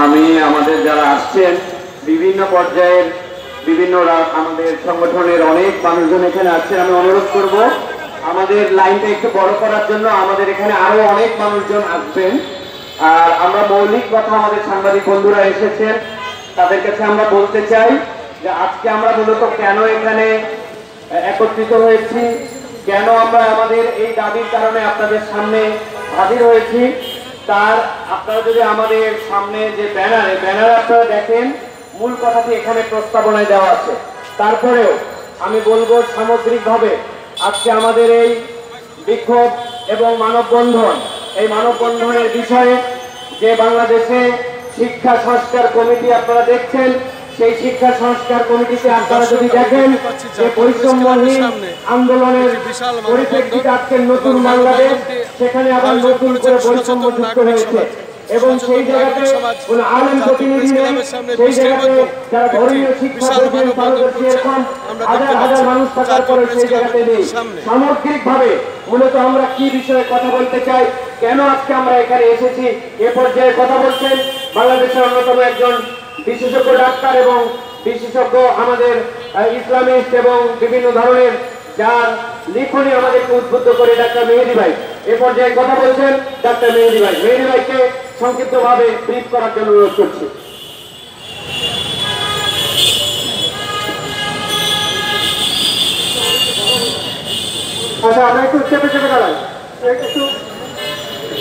আমি আমাদের যারা আসছেন বিভিন্ন পর্যায়ের বিভিন্ন আমাদের সংগঠনের অনেক মানুষজন এখানে আসছেন, আমি অনুরোধ করব আমাদের লাইনটা একটু বড় করার জন্য। আমাদের এখানে আরো অনেক মানুষজন আসবেন। আর আমরা মৌলিক কথা আমাদের সাংবাদিক বন্ধুরা এসেছেন, তাদের কাছে আমরা বলতে চাই যে আজকে আমরা মূলত কেন এখানে একত্রিত হয়েছি, কেন আমরা আমাদের এই দাবির কারণে আপনাদের সামনে হাজির হয়েছি, তার আপনারা যদি আমাদের সামনে যে ব্যানারে আপনারা দেখেন, মূল কথাটি এখানে প্রস্তাবনায় দেওয়া আছে। তারপরেও আমি বলবো সামগ্রিকভাবে আজকে আমাদের এই বিক্ষোভ এবং মানববন্ধন, এই মানববন্ধনের বিষয়ে যে বাংলাদেশে শিক্ষা সংস্কার কমিটি আপনারা দেখছেন, সেই শিক্ষা সংস্কার কমিটিতে আপনারা যদি দেখেন যে বৈষম্যহীন আন্দোলনের পরিপ্রেক্ষিতে আজকে নতুন বাংলাদেশ, সেখানে আবার নতুন করে বৈষম্য যুক্ত হয়েছে এবং সেই জায়গাতে কোন আলেম প্রতিনিধি নেই, সেই জায়গাতে যারা ধর্মীয় শিক্ষা বোঝেন পারদর্শী এরকম হাজার হাজার মানুষ থাকার পরে সেই জায়গাতে নেই। সামগ্রিকভাবে মূলত আমরা কি বিষয়ে কথা বলতে চাই, কেন আজকে আমরা এখানে এসেছি, এ পর্যায়ে কথা বলছেন বাংলাদেশের অন্যতম একজন বিশেষজ্ঞ ডাক্তার এবং বিশেষজ্ঞ আমাদের ইসলামিস্ট এবং বিভিন্ন ধরনের যার লিখনি আমাদেরকে উদ্বুদ্ধ করে ডাক্তার মেহেদী ভাই এ পর্যায়ে কথা বলছেন। ডাক্তার মেহেদী ভাইকে সংক্ষিপ্তভাবে ব্রিফ করার জন্য অনুরোধ করছি। আচ্ছা, আমরা একটু চেপে দাঁড়াই,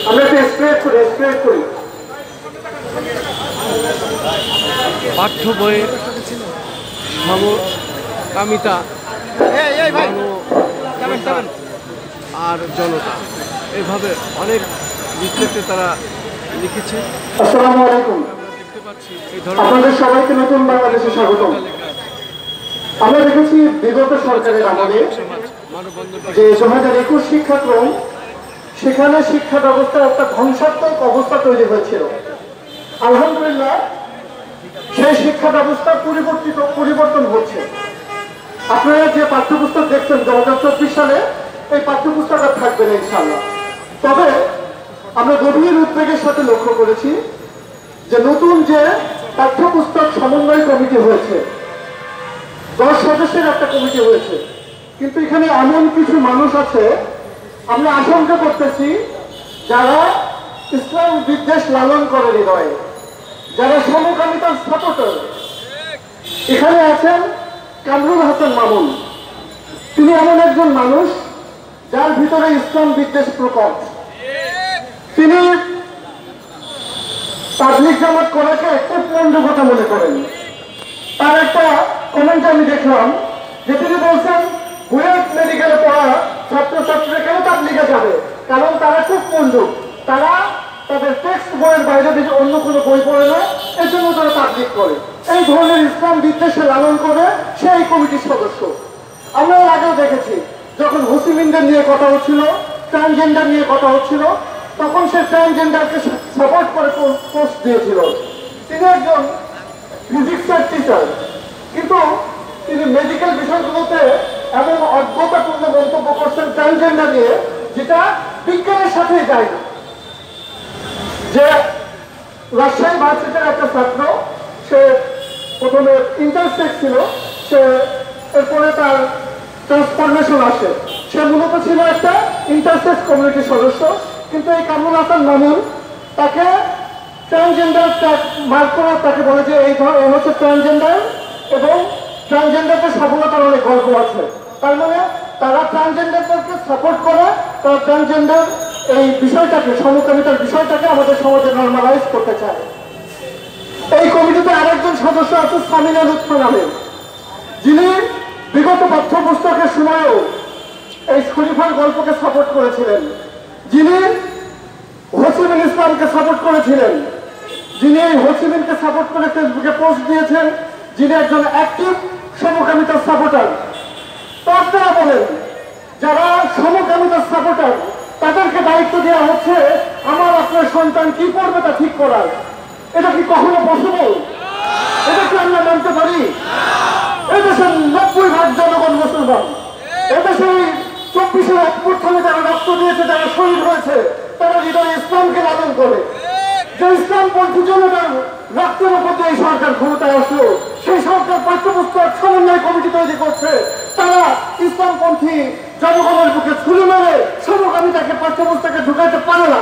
আমরা একটু স্প্রেড করি। পাঠ্য বইয়ের সমকামিতা আর জনতা, এভাবে অনেক লিফলেটে তারা লিখেছে। আসসালামু আলাইকুম, আপনাদের সবাইকে নতুন বাংলাদেশে স্বাগতম। আমরা দেখেছি বিগত সরকারের আমলে যে 2021 শিক্ষাক্রম, সেখানে শিক্ষা ব্যবস্থার একটা ধ্বংসাত্মক অবস্থা তৈরি হয়েছিল। আলহামদুলিল্লাহ সেই শিক্ষা ব্যবস্থা পরিবর্তন হচ্ছে। আপনারা যে পাঠ্যপুস্তক দেখছেন 2024 সালে, এই পাঠ্যপুস্তকটা থাকবে না ইনশাআল্লাহ। তবে আমরা গভীর উদ্বেগের সাথে লক্ষ্য করেছি যে নতুন যে পাঠ্যপুস্তক সমন্বয় কমিটি হয়েছে, 10 সদস্যের একটা কমিটি হয়েছে, কিন্তু এখানে এমন কিছু মানুষ আছে আমরা আশঙ্কা করতেছি যারা ইসলাম বিদ্বেষ লালন করে হৃদয়ে, যারা সমকামিতার সাপোর্টার। এখানে আছেন কামরুল হাসান মামুন, তিনি এমন একজন মানুষ যার ভিতরে ইসলাম বিদ্বেষ প্রকট। তিনি তাবলীগ জামাত করাকে একটা পণ্ড কথা মনে করেন। তার একটা কমেন্ট আমি দেখলাম যে তিনি বলছেন বুয়েট মেডিকেলে পড়া ছাত্রছাত্রীরা কেন তাবলীগে যাবে, কারণ তারা খুব পণ্ডিত, তারা তাদের টেক্সট বইয়ের বাইরে থেকে অন্য কোনো বই পড়ে না, এর জন্য তারা তাবলীগ করে। এই ধরনের ইসলাম বিদ্বেষে লালন করে সেই কমিটির সদস্য। আমরা এর আগেও দেখেছি যখন মুসলিমদের নিয়ে কথা হচ্ছিল, ট্রান্সজেন্ডার নিয়ে কথা হচ্ছিল, তখন সে ট্রান্সজেন্ডারকে সাপোর্ট করে পোস্ট দিয়েছিল। তিনি একজন ফিজিক্সের টিচার, কিন্তু তিনি মেডিকেল বিষয়গুলোতে এমন অজ্ঞতাপূর্ণ মন্তব্য করছেন ট্রান্সজেন্ডার নিয়ে, যেটা বিজ্ঞানের সাথে যায় না। যে রাজশাহী ভার্সিটির একটা ছাত্র, সে প্রথমে ইন্টারসেক্স ছিল, সে এরপরে তার ট্রান্সফরমেশন আসে, সে মূলত ছিল একটা ইন্টারসেক্স কমিউনিটির সদস্য, কিন্তু এই কামরুল হাসান মামুন তাকে ট্রান্সজেন্ডার মার্ক করা, তাকে বলে যে এই হচ্ছে ট্রান্সজেন্ডার এবং ট্রান্সজেন্ডারকে সফলতার অনেক গল্প আছে। তার মানে তারা ট্রান্সজেন্ডারদেরকে সাপোর্ট করে, তারা ট্রান্সজেন্ডার এই বিষয়টাকে, সমকামিতার বিষয়টাকে আমাদের সমাজে নর্মালাইজ করতে চায়। এই কমিটিতে আরেকজন সদস্য আছে সামিনা লুৎফা নামে, যিনি বিগত পাঠ্যপুস্তকের সময়ও এই শরীফার গল্পকে সাপোর্ট করেছিলেন, যিনি হোসিমিন ইসলামকে সাপোর্ট করেছিলেন, যিনি এই হোসিমিনকে সাপোর্ট করে ফেসবুকে পোস্ট দিয়েছেন, যিনি একজন অ্যাক্টিভ সমকামিতার সাপোর্টার। তারা বলেন যারা সমকামিতার সাপোর্টার তাদেরকে দায়িত্ব দেওয়া হচ্ছে আমার আপনার সন্তান কি করবে তা ঠিক করার। এটা কি কখনো পসিবল? এটা কি আমরা মানতে পারি? এদেশের 90% জনগণ মুসলমান, এদেশের 24 অভ্যুত্থানে যারা রক্ত দিয়েছে, যারা শহীদ হয়েছে, তারা হৃদয়ে ইসলামকে দখল করে। যে ইসলামপন্থী জনতার রক্তের উপর দিয়ে এই সরকার ক্ষমতায় আসলো, সেই সরকার পাঠ্যপুস্তক সমন্বয় কমিটি তৈরি করছে। তারা ইসলামপন্থী জনগণের বুকে ছুরি মেরে সমকামিতাকে পাঠ্যপুস্তকে ঢুকাতে পারে না।